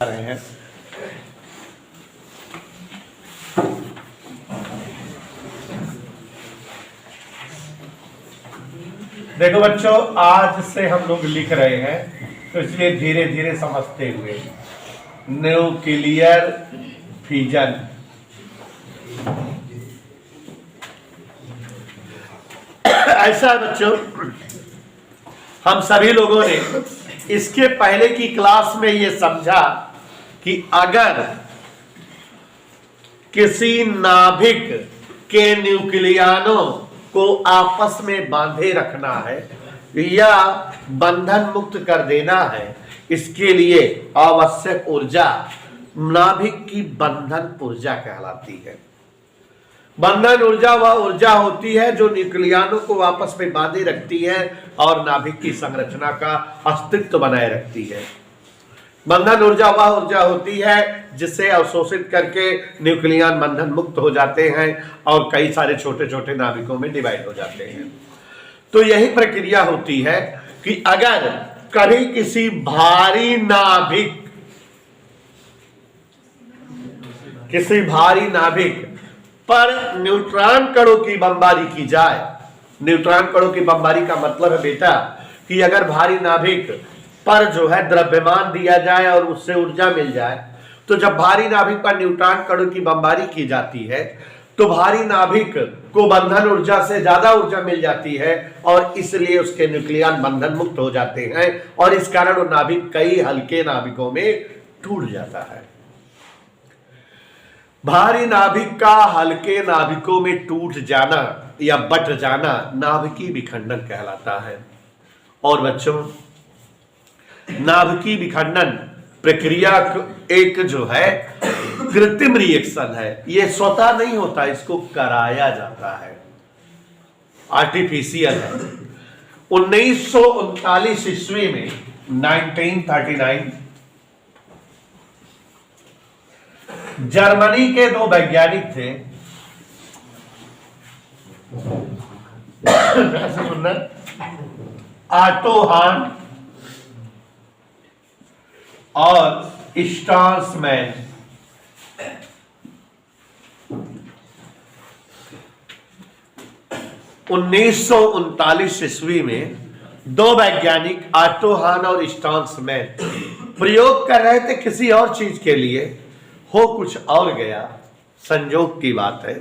रहे हैं। देखो बच्चों, आज से हम लोग लिख रहे हैं तो इसलिए धीरे धीरे समझते हुए न्यूक्लियर फिजन। ऐसा है बच्चों, हम सभी लोगों ने इसके पहले की क्लास में यह समझा कि अगर किसी नाभिक के न्यूक्लियनों को आपस में बांधे रखना है या बंधन मुक्त कर देना है, इसके लिए आवश्यक ऊर्जा नाभिक की बंधन ऊर्जा कहलाती है। बंधन ऊर्जा वह ऊर्जा होती है जो न्यूक्लियनों को आपस में बांधे रखती है और नाभिक की संरचना का अस्तित्व बनाए रखती है। बंधन ऊर्जा वह ऊर्जा होती है जिसे अवशोषित करके न्यूक्लियन बंधन मुक्त हो जाते हैं और कई सारे छोटे छोटे नाभिकों में डिवाइड हो जाते हैं। तो यही प्रक्रिया होती है कि अगर कभी किसी भारी नाभिक पर न्यूट्रॉन कणों की बमबारी की जाए। न्यूट्रॉन कणों की बमबारी का मतलब है बेटा कि अगर भारी नाभिक पर जो है द्रव्यमान दिया जाए और उससे ऊर्जा मिल जाए, तो जब भारी नाभिक पर न्यूट्रॉन कणों की बमबारी की जाती है तो भारी नाभिक को बंधन ऊर्जा से ज्यादा ऊर्जा मिल जाती है और इसलिए उसके न्यूक्लियन बंधन मुक्त हो जाते हैं और इस कारण वो नाभिक कई हल्के नाभिकों में टूट जाता है। भारी नाभिक का हल्के नाभिकों में टूट जाना या बट जाना नाभिकीय विखंडन कहलाता है। और बच्चों, नाभिकीय विखंडन प्रक्रिया एक जो है कृत्रिम रिएक्शन है। यह स्वतः नहीं होता, इसको कराया जाता है, आर्टिफिशियल है। 1939 ईस्वी में 1939 जर्मनी के दो वैज्ञानिक थे, ऑटो हान और स्टार्समैन। उन्नीस सौ 1939 ईस्वी में दो वैज्ञानिक ऑटो हान और स्टार्समैन प्रयोग कर रहे थे किसी और चीज के लिए, हो कुछ और गया, संयोग की बात है।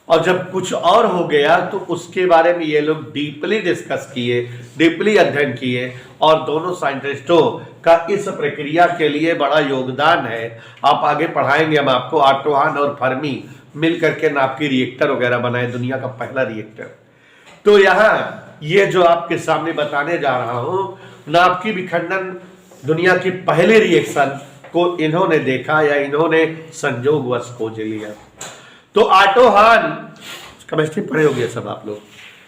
और जब कुछ और हो गया तो उसके बारे में ये लोग डीपली डिस्कस किए, डीपली अध्ययन किए और दोनों साइंटिस्टों का इस प्रक्रिया के लिए बड़ा योगदान है। आप आगे पढ़ाएंगे हम आपको। ऑटो हान और फर्मी मिलकर के नाभिकीय रिएक्टर वगैरह बनाए, दुनिया का पहला रिएक्टर। तो यहाँ ये जो आपके सामने बताने जा रहा हूं, नाभिकीय विखंडन दुनिया की पहले रिएक्शन को इन्होंने देखा या इन्होंने संयोगवश खोज लिया। तो ऑटो हान, केमिस्ट्री पढ़े होंगे सब आप लोग,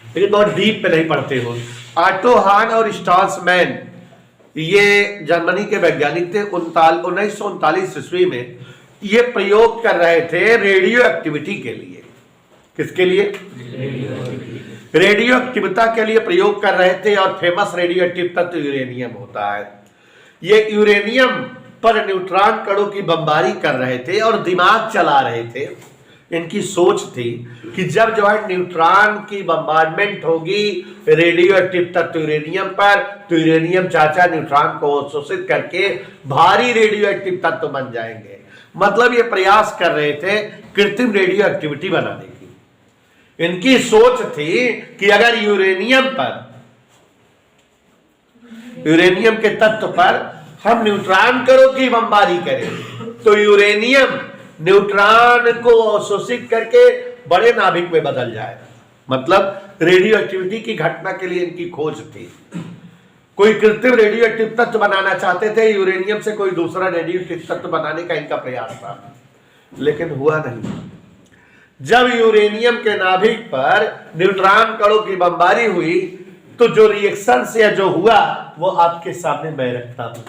लेकिन बहुत डीप पे नहीं पढ़ते हो। ऑटो हान और स्टार्समैन ये जर्मनी के वैज्ञानिक थे। 1939 ईस्वी में ये प्रयोग कर रहे थे रेडियो एक्टिविटी के लिए। किसके लिए? रेडियो एक्टिविटी के लिए प्रयोग कर रहे थे। और फेमस रेडियो एक्टिव तत्व यूरेनियम होता है। ये यूरेनियम पर न्यूट्रॉन कणों की बमबारी कर रहे थे और दिमाग चला रहे थे। इनकी सोच थी कि जब जो है न्यूट्रॉन की बम्बार्डमेंट होगी रेडियो एक्टिव तत्व यूरेनियम पर, तो यूरेनियम चाचा न्यूट्रॉन को अवशोषित करके भारी रेडियो एक्टिव तत्व बन जाएंगे। मतलब ये प्रयास कर रहे थे कृत्रिम रेडियो एक्टिविटी बनाने की। इनकी सोच थी कि अगर यूरेनियम के तत्व पर हम न्यूट्रॉन कणों की बमबारी करें तो यूरेनियम न्यूट्रॉन को अवशोषित करके बड़े नाभिक में बदल जाए। मतलब रेडियो एक्टिविटी की घटना के लिए इनकी खोज थी। कोई कृत्रिम रेडियो एक्टिव तत्व बनाना चाहते थे, यूरेनियम से कोई दूसरा रेडियो एक्टिव तत्व बनाने का इनका प्रयास था, लेकिन हुआ नहीं। जब यूरेनियम के नाभिक पर न्यूट्रॉन कणों की बमबारी हुई तो जो रिएक्शन से जो हुआ वो आपके सामने मैं रखता हूं।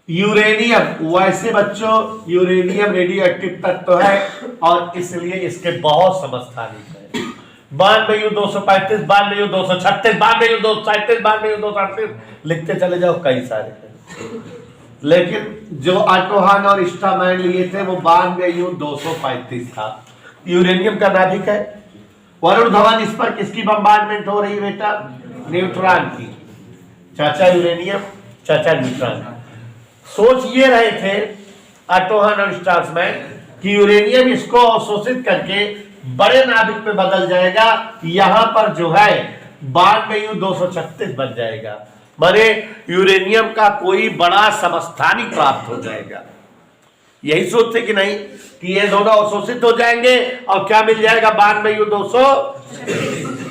यूरेनियम, वैसे बच्चों यूरेनियम रेडियो एक्टिव तत्व है और इसलिए इसके बहुत समस्थानिक है। 92 235 92 236 92 237 92 238 लिखते चले जाओ, कई सारे हैं। लेकिन जो आटोहान और स्टामैन लिए थे वो 92U-235 था। यूरेनियम का नाभिक है। वरुण धवन, इस पर किसकी बम्बार्डमेंट हो रही बेटा? न्यूट्रॉन की। चाचा यूरेनियम, चाचा न्यूट्रॉन। सोच ये रहे थे आटोहान और स्टार्समैन कि यूरेनियम इसको अवशोषित करके बड़े नाभिक पे बदल जाएगा, यहां पर जो है 92U-236 बन जाएगा, माने यूरेनियम का कोई बड़ा समस्थानिक प्राप्त हो जाएगा। यही सोचते कि नहीं कि ये दोनों अवशोषित हो जाएंगे और क्या मिल जाएगा 92U-200,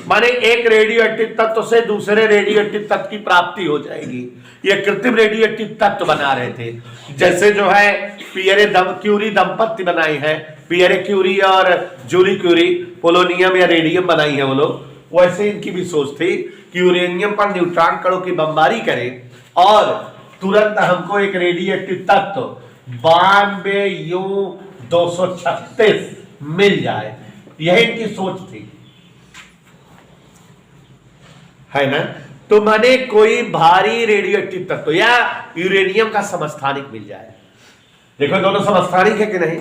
माने एक रेडियो एक्टिव तत्व से दूसरे रेडियो एक्टिव तत्व की प्राप्ति हो जाएगी। ये कृत्रिम रेडियो एक्टिव तत्व बना रहे थे, जैसे जो है पियरे क्यूरी दंपत्ति बनाई है, पियरे क्यूरी और जूली क्यूरी पोलोनियम या रेडियम बनाई है वो लोग, वैसे इनकी भी सोच थी कि यूरेनियम पर न्यूट्रॉन कणों की बमबारी करें और तुरंत हमको एक रेडियो एक्टिव तत्व 92U-236 मिल जाए। यह इनकी सोच थी, है ना। तो माने कोई भारी रेडियो एक्टिव तत्व या यूरेनियम का समस्थानिक मिल जाए। देखो दोनों समस्थानिक है कि नहीं,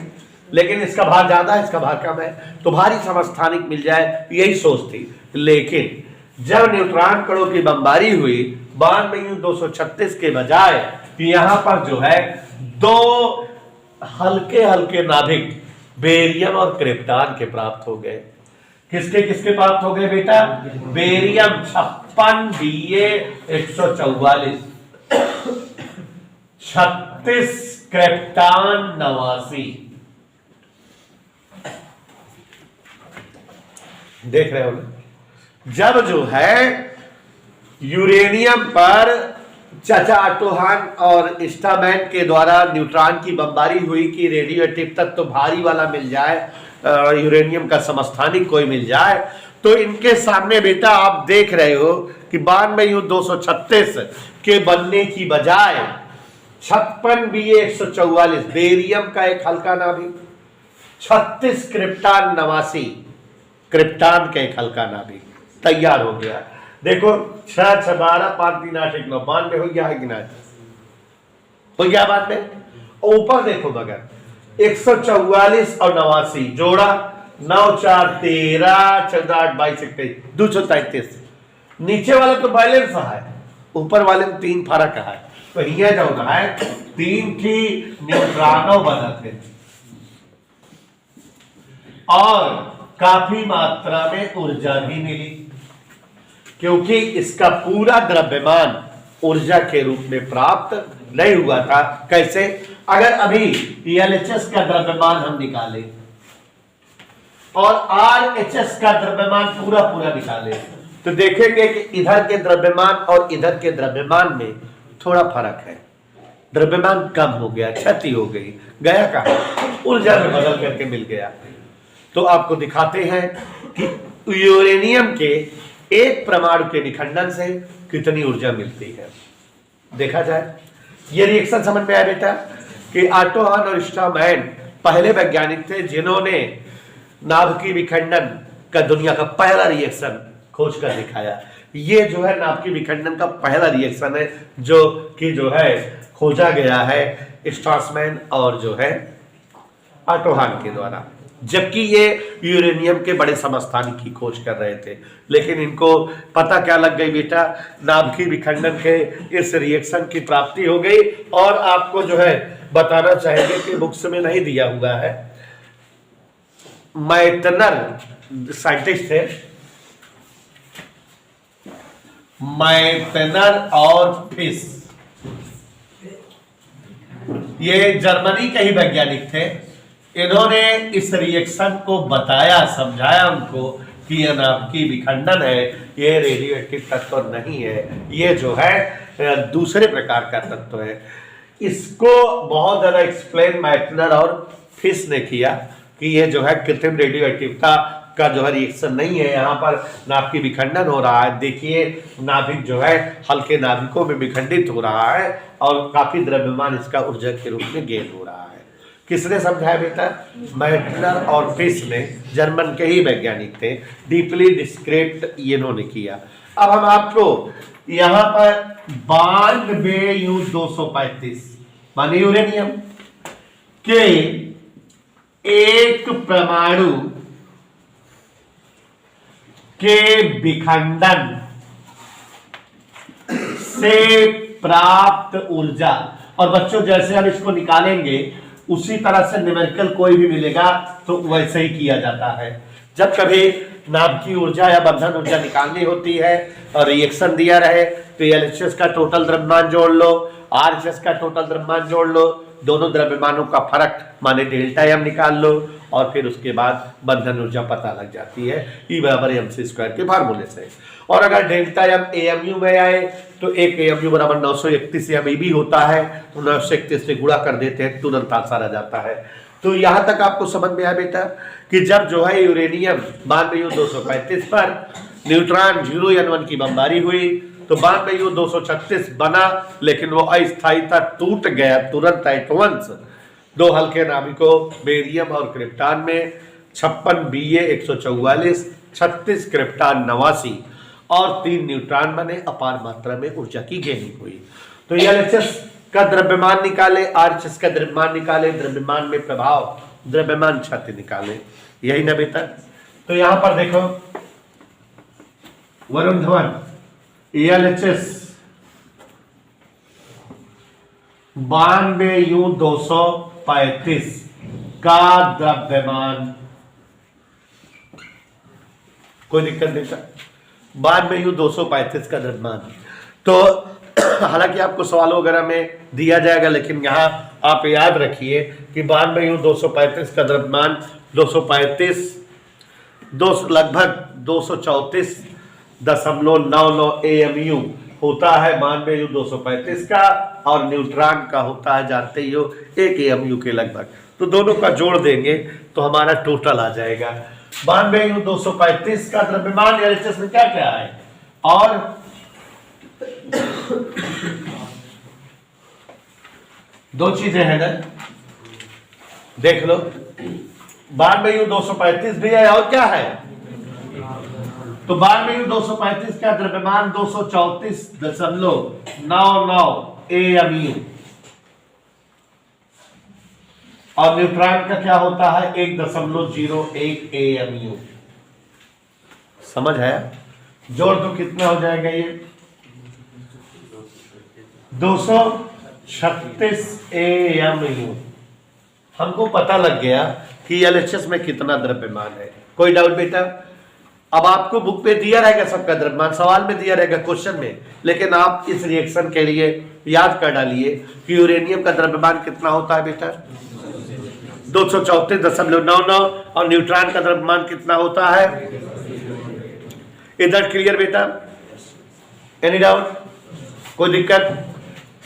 लेकिन इसका भार ज्यादा है, इसका भार कम है, तो भारी समस्थानिक मिल जाए, यही सोच थी। लेकिन जब न्यूट्रॉन कणों की बमबारी हुई 92U-236 के बजाय यहां पर जो है दो हल्के हल्के नाभिक बेरियम और क्रिप्टॉन के प्राप्त हो गए। किसके किसके प्राप्त हो गए बेटा? Barium 56 Ba144, 36 krypton 89। देख रहे हो ना, जब जो है यूरेनियम पर चाचा आटोहान और स्टामैन के द्वारा न्यूट्रॉन की बमबारी हुई कि रेडियो एक्टिव तत्व तो भारी वाला मिल जाए, यूरेनियम का समस्थानिक कोई मिल जाए, तो इनके सामने बेटा आप देख रहे हो कि 92U-236 के बनने की बजाय 56 Ba144 बेरियम का एक हल्का नाभिक, 36 क्रिप्टॉन 89 क्रिप्टॉन का एक हल्का नाभिक तैयार हो गया। देखो 6 6 12 5 3 8 1 9 92 हो गया है कि नहीं? हो गया बाद में। ऊपर देखो मगर 144 और 89 जोड़ा 9 4 13 14 8 22 21 233। नीचे वाला तो बैलेंस है, ऊपर वाले में 3 फर्क है। तो ये जो है 3 की न्यूट्रॉनों बनते और काफी मात्रा में ऊर्जा भी मिली, क्योंकि इसका पूरा द्रव्यमान ऊर्जा के रूप में प्राप्त नहीं हुआ था। कैसे? अगर अभी LHS का द्रव्यमान हम निकालें और RHS का द्रव्यमान पूरा पूरा निकालें तो देखेंगे कि इधर के द्रव्यमान और इधर के द्रव्यमान में थोड़ा फर्क है। द्रव्यमान कम हो गया, क्षति हो गई, गया कहां? ऊर्जा में बदल करके मिल गया। तो आपको दिखाते हैं कि यूरेनियम के एक परमाणु के निखंडन से कितनी ऊर्जा मिलती है। देखा जाए, ये रिएक्शन समझ में आया बेटा कि आटोहान और स्टामैन पहले वैज्ञानिक थे जिन्होंने नाभिकीय विखंडन का दुनिया का पहला रिएक्शन खोज कर दिखाया। ये जो है नाभिकीय विखंडन का पहला रिएक्शन है जो कि जो है खोजा गया है स्टार्समैन और जो है आटोहान के द्वारा, जबकि ये यूरेनियम के बड़े समस्थानिक की खोज कर रहे थे। लेकिन इनको पता क्या लग गई बेटा, नाभिकीय विखंडन के इस रिएक्शन की प्राप्ति हो गई। और आपको जो है बताना चाहेंगे कि बुक्स में नहीं दिया हुआ है, मैटनर साइंटिस्ट थे, मैटनर और फिश, ये जर्मनी के ही वैज्ञानिक थे। इन्होंने इस रिएक्शन को बताया, समझाया उनको कि यह नाभिकीय विखंडन है, ये रेडियो एक्टिव तत्व नहीं है, ये जो है दूसरे प्रकार का तत्व है। इसको बहुत ज्यादा एक्सप्लेन मैटनर और फिश ने किया कि ये जो है कृत्रिम रेडियो एक्टिविटा का जो है रिएक्शन नहीं है, यहाँ पर नाभिकीय विखंडन हो रहा है। देखिए नाभिक जो है हल्के नाभिकों में विखंडित हो रहा है और काफी द्रव्यमान इसका ऊर्जा के रूप में गेन हो रहा है। किसने समझाया बेटा? मेटलर और फिश ने, जर्मन के ही वैज्ञानिक थे, डीपली डिस्क्रिप्ट इन्होंने किया। अब हम आपको यहां पर 92U235 माने यूरेनियम के एक परमाणु के विखंडन से प्राप्त ऊर्जा, और बच्चों जैसे हम इसको निकालेंगे उसी तरह से न्यूमेरिकल कोई भी मिलेगा तो वैसे ही किया जाता है। जब कभी नाभ की ऊर्जा या बंधन ऊर्जा निकालनी होती है और रिएक्शन दिया रहे तो एलएचएस का टोटल द्रव्यमान जोड़ लो, आरएचएस का टोटल द्रव्यमान जोड़ लो, दोनों द्रव्यमानों का फर्क माने डेल्टा एम निकाल लो, और फिर उसके बाद बंधन ऊर्जा पता लग जाती है E बराबर mc² के फार्मूले से। और अगर डेल्टा एम एएमयू में आए तो एक एएमयू बराबर 931 एमईबी होता है, तो 931 से गुणा कर देते हैं, तुरंत आंसर आ जाता है। तो यहां तक आपको समझ में आया बेटा कि जब जो है यूरेनियम 92U235 पर न्यूट्रॉन 0N1 की बमबारी हुई तो 92U236 बना, लेकिन वो अस्थायी था, टूट गया तुरंत एट वंस। दो हल्के नाभिकों बेरियम और क्रिप्टॉन में 56 Ba 144, 36 क्रिप्टॉन 89 और 3 न्यूट्रॉन बने, अपार मात्रा में ऊर्जा की गेनिंग हुई। तो एलएचएस का द्रव्यमान निकाले, आरएचएस का द्रव्यमान निकाले, द्रव्यमान में प्रभाव, द्रव्यमान क्षति निकाले, यही ना बेटा? तो यहां पर देखो वरुण धवन एलएचएस 92U235 का द्रव्यमान, कोई दिक्कत बेटा? 92U235 का द्रव्यमान। तो हालांकि आपको सवालों वगैरह में दिया जाएगा, लेकिन यहाँ आप याद रखिए कि 92U235 का द्रव्यमान 235 लगभग 234.99 AMU होता है 92U235 का, और न्यूट्रॉन का होता है जानते ही हो 1 AMU के लगभग। तो दोनों का जोड़ देंगे तो हमारा टोटल आ जाएगा 92U235 का द्रव्यमान एलएचएस में क्या क्या है। और दो चीजें हैं ना, देख लो, 92U235 भी है और क्या है, तो 92U235 का द्रव्यमान 234.99 AMU, और न्यूट्रॉन का क्या होता है 1.01 AMU। समझ है? जोड़ तो कितना हो जाएगा ये 236 AMU। हमको पता लग गया कि एलएचएस में कितना द्रव्यमान है। कोई डाउट बेटा? अब आपको बुक पे दिया रहेगा सबका द्रव्यमान, सवाल में दिया रहेगा क्वेश्चन में, लेकिन आप इस रिएक्शन के लिए याद कर डालिए कि यूरेनियम का द्रव्यमान कितना होता है बेटा 234.99, और न्यूट्रॉन का द्रव्यमान कितना होता है, इधर क्लियर बेटा? Any doubt? कोई दिक्कत?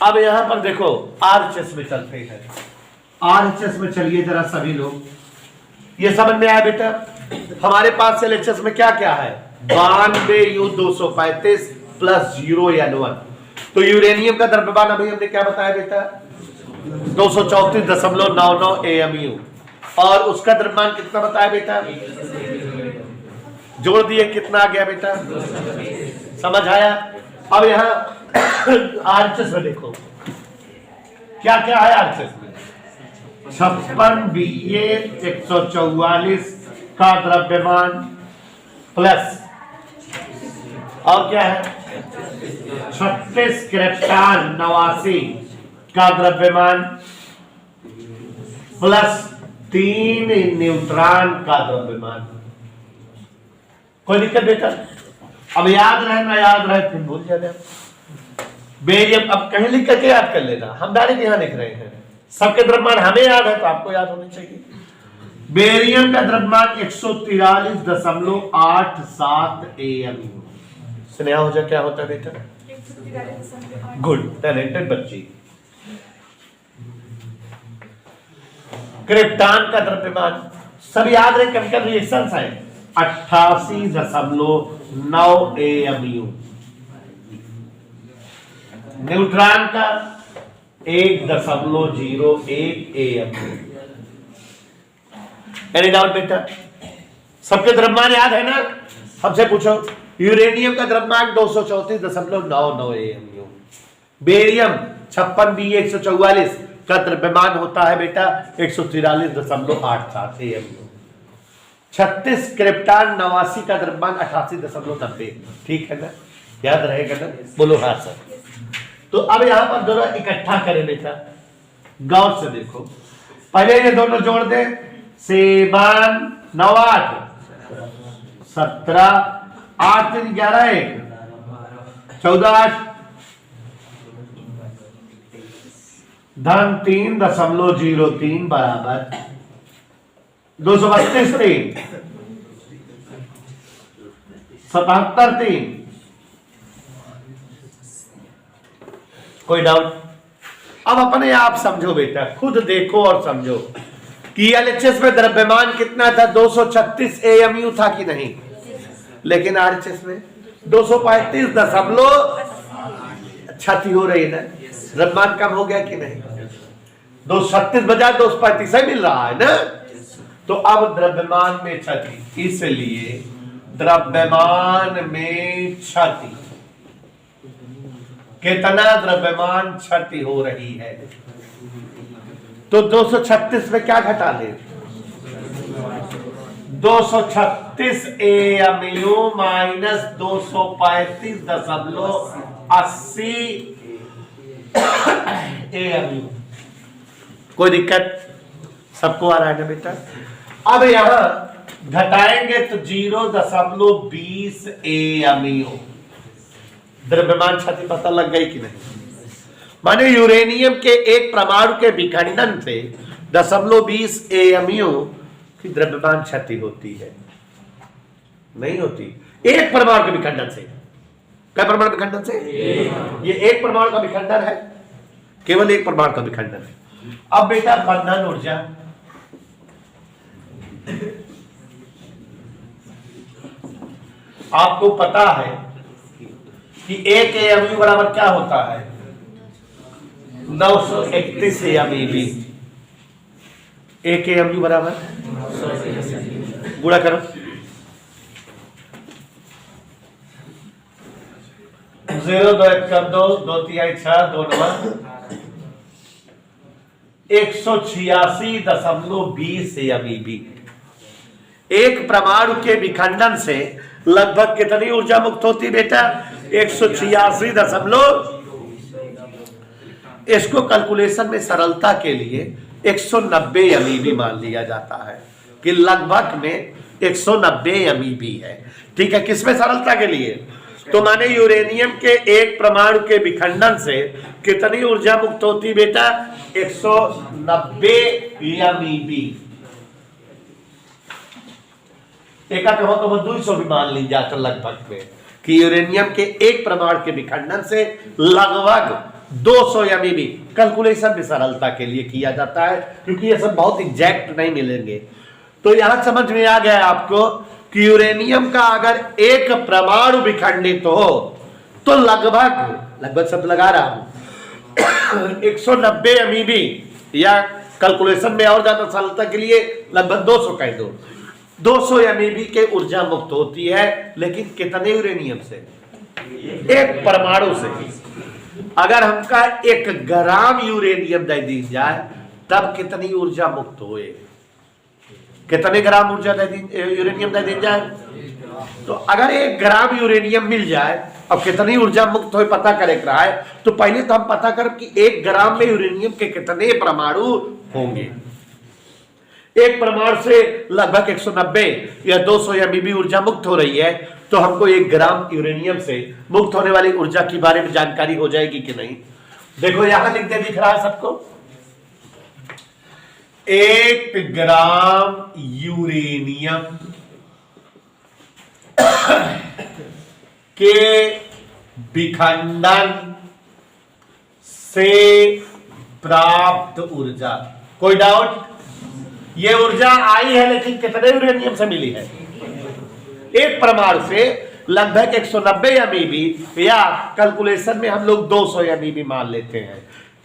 अब यहां पर देखो आरएचएस में चलते हैं। आरएचएस में चलिए जरा सभी लोग, ये समझ में आया बेटा? हमारे पास एलएचएस में क्या क्या है 92U235 प्लस 0N1। तो यूरेनियम का द्रव्यमान अभी हमने क्या बताया बेटा 234.99 AMU, और उसका द्रव्यमान कितना बताया बेटा, जोड़ दिए कितना आ गया बेटा, समझ आया? अब यहां आरएचएस में देखो क्या क्या है आरएचएस में 56 Ba 144 का द्रव्यमान प्लस, और क्या है 36 क्रिप्टॉन 89 का द्रव्यमान प्लस 3 न्यूट्रॉन का द्रव्यमान। कोई दिक्कत बेटा? अब याद रहे ना याद रहे फिर भूल जाना। बेरियम अब कहीं लिख करके याद कर लेना, हम डायरेक्ट यहां लिख रहे हैं, सबके द्रव्यमान हमें याद है तो आपको याद होनी चाहिए। बेरियम का द्रव्यमान 143.87 AMU। स्नेहा हो जा क्या होता है बेटा? गुड, टैलेंटेड बच्ची। क्रिप्टॉन का द्रव्यमान सब याद रहे, केमिकल रिएक्शंस है 88.9 AMU। न्यूट्रॉन का 1.01 AMU। एनी डाउट बेटा? सबके द्रव्यमान याद है ना? हमसे पूछो। यूरेनियम का द्रव्यमान 234.99 AMU, बेरियम 56B144 का द्रव्यमान होता है बेटा 143.87 AMU, 36 क्रिप्टॉन 89 का द्रव्यमान 88.90। ठीक है ना? याद रहेगा ना? बोलो हाँ सर। तो अब यहां पर दोनों इकट्ठा करें बेटा, गौर से देखो। पहले ये दोनों जोड़ दे, 7 9 8 17 8 3 11 1 14 8 धन 3.03 बराबर 232 3 77 3। कोई डाउट? अब अपने आप समझो बेटा, खुद देखो और समझो कि एलएचएस में द्रव्यमान कितना था? 236 AMU था कि नहीं? लेकिन आरएचएस में 235 दशमलव क्षति हो रही है ना, द्रव्यमान कम हो गया कि नहीं? 236 बजाय 235 ही मिल रहा है ना। तो अब द्रव्यमान में क्षति, इसलिए द्रव्यमान में क्षति, कितना द्रव्यमान क्षति हो रही है? तो 236 में क्या घटा ले? 236 AMU माइनस 235.80 AMU। कोई दिक्कत? सबको आ रहा है ना बेटा? अब यहां घटाएंगे तो 0.20 AMU। द्रव्यमान क्षति पता लग गई कि नहीं? माने यूरेनियम के एक परमाणु के विखंडन से 0.20 AMU की द्रव्यमान क्षति होती है? नहीं होती। एक परमाणु के विखंडन से। क्या परमाणु विखंडन से? ये एक परमाणु का विखंडन है, केवल एक परमाणु का विखंडन है। अब बेटा बंधन ऊर्जा, आपको पता है कि 1 AMU बराबर क्या होता है? 931 AMU। 1 AMU बराबर गुणा करो, 0 2 1 2 2 3 6 2 9 186.20 AMU। एक परमाणु के विखंडन से लगभग कितनी ऊर्जा मुक्त होती बेटा? 186. इसको कैलकुलेशन में सरलता के लिए 190 MeV मान लिया जाता है कि लगभग में 190 MeV है। ठीक है, किसमें सरलता के लिए? तो माने यूरेनियम के एक परमाणु के विखंडन से कितनी ऊर्जा मुक्त होती बेटा? 190 MeV। एक कहो तो 200 भी मान ली जाता लगभग में कि यूरेनियम के एक परमाणु के विखंडन से लगभग 200 MeV कैलकुलेशन में सरलता के लिए किया जाता है, क्योंकि ये सब बहुत एग्जैक्ट नहीं मिलेंगे। तो यहां समझ में आ गया आपको कि यूरेनियम का अगर एक परमाणु विखंडित हो तो लगभग शब्द लगा रहा हूं 190 MeV, या कैलकुलेशन में और ज्यादा सरलता के लिए लगभग 200 कह दो। 200 MeV के ऊर्जा मुक्त होती है, लेकिन कितने यूरेनियम से? एक परमाणु से। अगर हमका 1 ग्राम यूरेनियम दे दी जाए तब कितनी ऊर्जा मुक्त होए? कितने ग्राम ऊर्जा यूरेनियम दे दी जाए? तो अगर 1 ग्राम यूरेनियम मिल जाए, अब कितनी ऊर्जा मुक्त हो पता करे रहा है, तो पहले तो हम पता कर कि 1 ग्राम में यूरेनियम के कितने परमाणु होंगे। एक परमाणु से लगभग 190 या 200 MeV ऊर्जा मुक्त हो रही है, तो हमको 1 ग्राम यूरेनियम से मुक्त होने वाली ऊर्जा के बारे में जानकारी हो जाएगी कि नहीं? देखो यहां लिखते दिख रहा है सबको, 1 ग्राम यूरेनियम के विखंडन से प्राप्त ऊर्जा। कोई डाउट? ये ऊर्जा आई है, लेकिन कितने यूरेनियम से मिली है? एक परमाणु से लगभग 190 MeV, या कैलकुलेशन में हम लोग 200 MeV मान लेते हैं।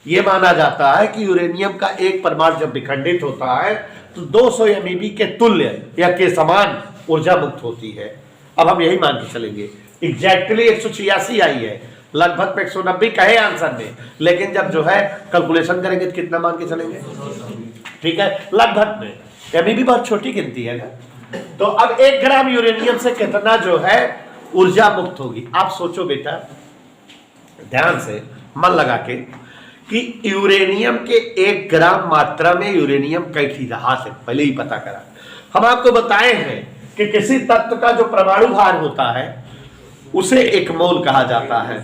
यह माना जाता है कि यूरेनियम का एक परमाणु जब विखंडित होता है तो 200 MeV के तुल्य या के समान ऊर्जा मुक्त होती है। अब हम यही मान के चलेंगे, एग्जैक्टली 186 आई है, लगभग 190 कहे आंसर में, लेकिन जब जो है कैलकुलेशन करेंगे तो कितना मान के चलेंगे, ठीक है, लगभग में। MeV बहुत छोटी गिनती है ना। तो अब 1 ग्राम यूरेनियम से कितना जो है ऊर्जा मुक्त होगी। आप सोचो बेटा ध्यान से, मन लगा के, कि यूरेनियम के 1 ग्राम मात्रा में यूरेनियम कैसी रहा से पहले ही पता करा। हम आपको बताए हैं कि किसी तत्व का जो परमाणु भार होता है उसे 1 मोल कहा जाता है।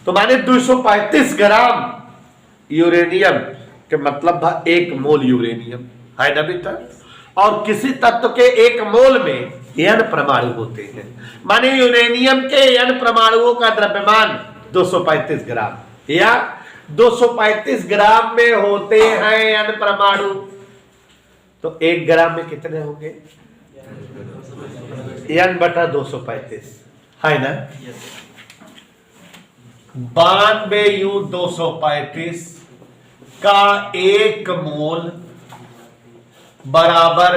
तो माने 235 ग्राम यूरेनियम के मतलब 1 मोल यूरेनियम है ना बेटा। और किसी तत्व के 1 मोल में n परमाणु होते हैं, माने यूरेनियम के n परमाणुओं का द्रव्यमान 235 ग्राम या 235 ग्राम में होते हैं n परमाणु। तो 1 ग्राम में कितने होंगे, n बटा 235 है ना। 92U235 का 1 मोल बराबर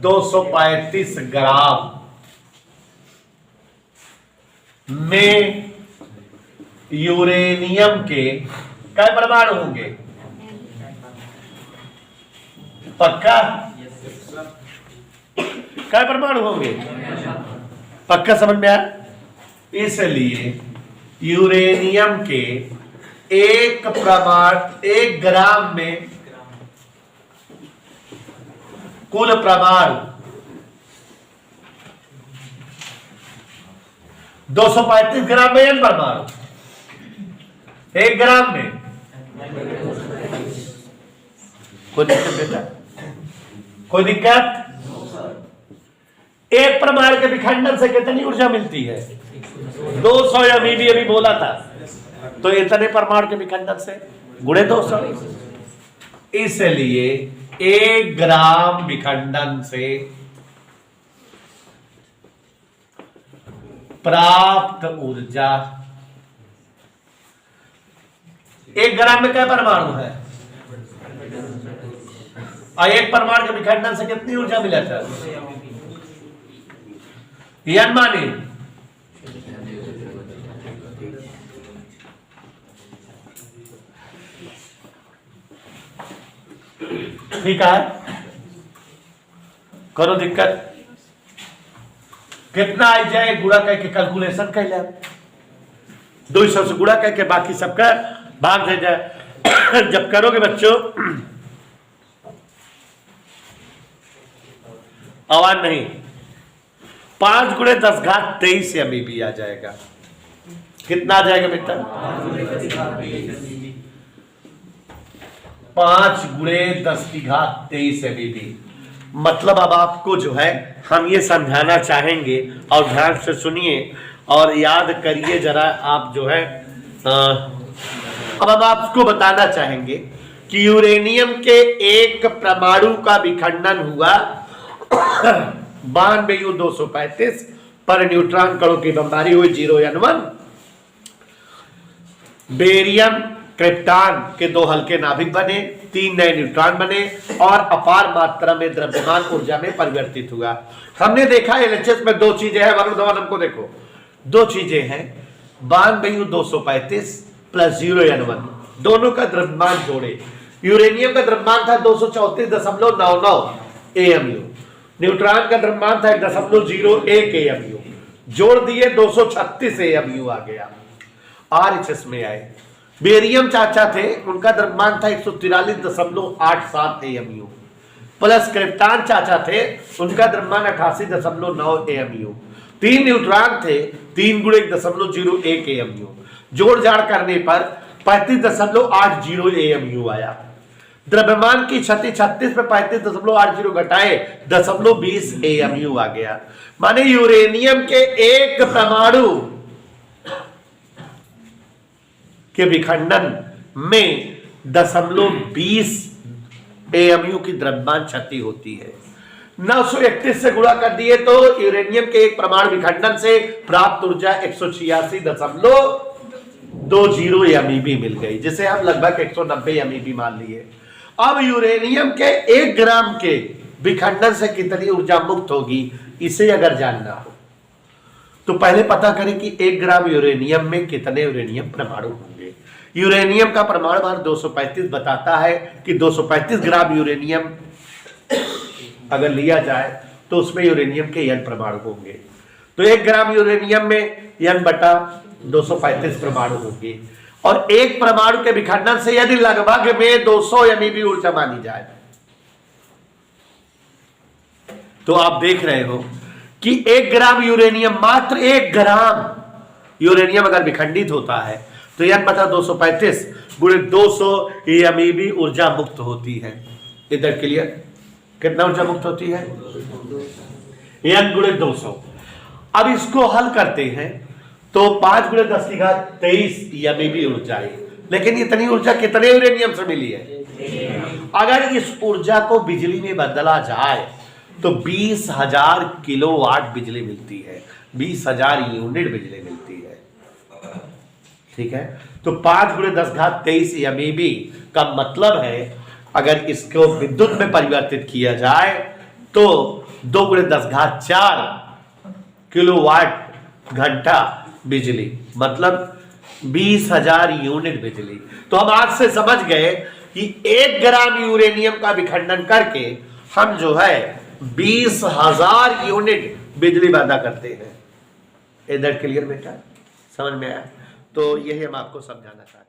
235 ग्राम में यूरेनियम के क्या परमाणु होंगे, पक्का क्या परमाणु होंगे, पक्का समझ में आया। इसलिए यूरेनियम के 1 ग्राम में कुल परमाणु 235 ग्राम में n परमाणु, 1 ग्राम में कोई दिक्कत बेटा, कोई दिक्कत। 1 परमाणु के विखंडन से कितनी ऊर्जा मिलती है, 200 MeV अभी बोला था। तो इतने परमाणु के विखंडन से गुणे 200, इसलिए 1 ग्राम विखंडन से प्राप्त ऊर्जा, 1 ग्राम में क्या परमाणु है, और 1 परमाणु के विखंडन से कितनी ऊर्जा मिला था, n माने ठीक है, करो दिक्कत कितना आ जाए गुणा करके कैलकुलेशन कर ले, 200 से गुणा करके बाकी सबका भाग दे जाए। जब करोगे बच्चों, आवाज नहीं, 5 गुणे 10 घात 23 MeV आ जाएगा। कितना आ जाएगा बेटा, 5 गुणे 10 की घात 23 MeV। मतलब अब आपको जो है हम ये समझाना चाहेंगे, और ध्यान से सुनिए और याद करिए जरा आप जो है। अब हम आपको बताना चाहेंगे कि यूरेनियम के 1 परमाणु का विखंडन हुआ 92U235 पर न्यूट्रॉन कणों की बमबारी हुई 0N1। बेरियम क्रिप्टॉन के 2 हल्के नाभिक बने, 3 नए न्यूट्रॉन बने और अपार मात्रा में द्रव्यमान ऊर्जा में परिवर्तित हुआ। हमने देखा एलएचएस में 2 चीजें हैं, वरुण धवन हमको देखो 2 चीजें हैं, 92U235 प्लस 0N1, दोनों का द्रव्यमान जोड़े। यूरेनियम का द्रव्यमान था 234.99 AMU, न्यूट्रॉन का द्रव्यमान था 1.01 AMU, जोड़ दिए 236 AMU आ गया। RHS में आए, बेरियम चाचा थे, उनका द्रव्यमान था 143.87 AMU, प्लस क्रिप्टॉन चाचा थे, उनका द्रव्यमान 88.9 AMU। 3 न्यूट्रॉन थे, 3 गुणे 1.01 AMU, जोड़ जाड़ करने पर 35.80 AMU आया। द्रव्यमान की क्षति 36 में 35.80 घटाए 0.20 AMU आ गया। माने यूरेनियम के 1 परमाणु के विखंडन में 0.20 AMU की द्रव्यमान क्षति होती है। 931 से गुणा कर दिए तो यूरेनियम के 1 परमाणु विखंडन से प्राप्त ऊर्जा 186.2 2 जीरो MEB मिल गई, जिसे हम लगभग 190 MEB मान लिए। अब यूरेनियम के 1 ग्राम के विखंडन से कितनी ऊर्जा मुक्त होगी, इसे अगर जानना हो तो पहले पता करें कि 1 ग्राम यूरेनियम में कितने यूरेनियम परमाणु होंगे। यूरेनियम का परमाणु भार 235 बताता है कि 235 ग्राम यूरेनियम अगर लिया जाए तो उसमें यूरेनियम के N परमाणु होंगे। तो 1 ग्राम यूरेनियम में N बटा 235 परमाणु होंगे, और एक परमाणु के विखंडन से यदि लगभग में 200 MEB ऊर्जा मानी जाए तो आप देख रहे हो कि 1 ग्राम यूरेनियम, मात्र 1 ग्राम यूरेनियम अगर विखंडित होता है तो N बटा 235 गुणे 200 MEB ऊर्जा मुक्त होती है। इधर क्लियर? कितना ऊर्जा मुक्त होती है? N गुणे 200। अब इसको हल करते हैं तो 5 गुणे 10 की घात 23 MEB ऊर्जा है, लेकिन इतनी ऊर्जा कितने यूरेनियम से मिली है? अगर इस ऊर्जा को बिजली में बदला जाए तो 20,000 किलोवाट बिजली मिलती है, 20,000 यूनिट बिजली मिलती है। ठीक है, तो 5 गुणे 10 घात 23 MEB का मतलब है अगर इसको विद्युत में परिवर्तित किया जाए तो 2 गुणे 10 घात 4 किलोवाट घंटा बिजली, मतलब 20,000 यूनिट बिजली। तो हम आज से समझ गए कि 1 ग्राम यूरेनियम का विखंडन करके हम जो है 20,000 यूनिट बिजली पैदा करते हैं। इधर क्लियर बेटा? समझ में आया? तो यही हम आपको समझाना चाहते हैं।